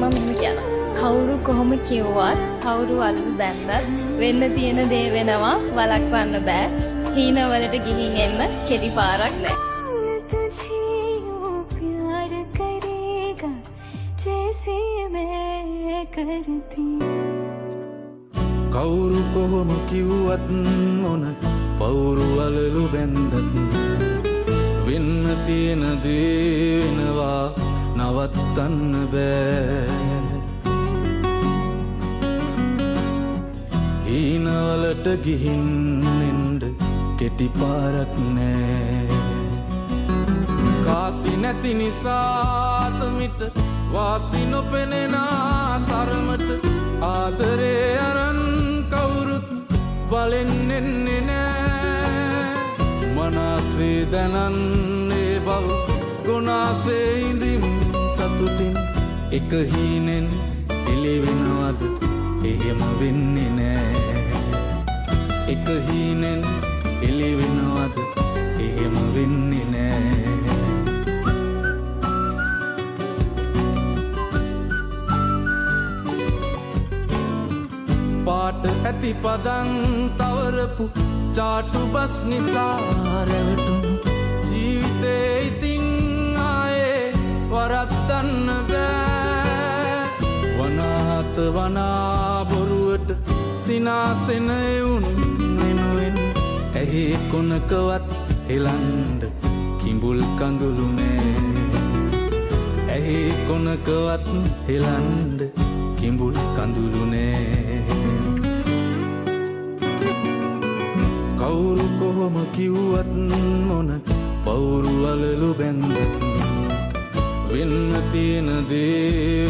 මම මෙහෙම කියනවා. කවුරු කොහොම කිව්වත් කවුරු අල්ල බැන්දත් වෙන්න තියෙන දේ වෙනවා වළක්වන්න බෑ. හීනවලට ගිහින් එන්න කෙටි පාරක් නෑ. කවුරු කොහොම කිව්වත් මොන පවුරු අලලු බැන්දත් වෙන්න තියෙන දේ වෙනවා නවත්තන්න බෑ. හීනවලට ගිහින් එන්න කෙටි පාරක් නෑ. කාසි නැති නිසා තමිට වාසි නොපෙනෙන තරමට ආදරේ අරන් කවුරුත් බලෙන් එන්නේ නෑ. මනසේ දැනන්නේ බව ගුණාසේ ඉඳින් සතුටින් එක හීනෙන් එළිවෙනවද එහෙම වෙන්නේ නෑ. එක හීනෙන් එළිවෙනවද එහෙම වෙන්නේ නෑ. පාට ඇති පදන් තවරපු චාටු බස් නිසා රැවටුණු ජීවිතේ ඉතින් ආයේ වරද්දන්න බෑ. වනාත වනා බොරුවට සිනාසෙන එවුන් වෙනුවෙන් ඇහි කොනකවත් හෙලන්ඩ කිඹුල් කඳුළු නෑ. ඇහි කොනකවත් හෙලන්ඩ කිඹුල් කඳුළු නෑ. කවුරු කොහොම කිව්වත් මොන පවුරු අලලු බැන්දත් වෙන්න තියෙන දේ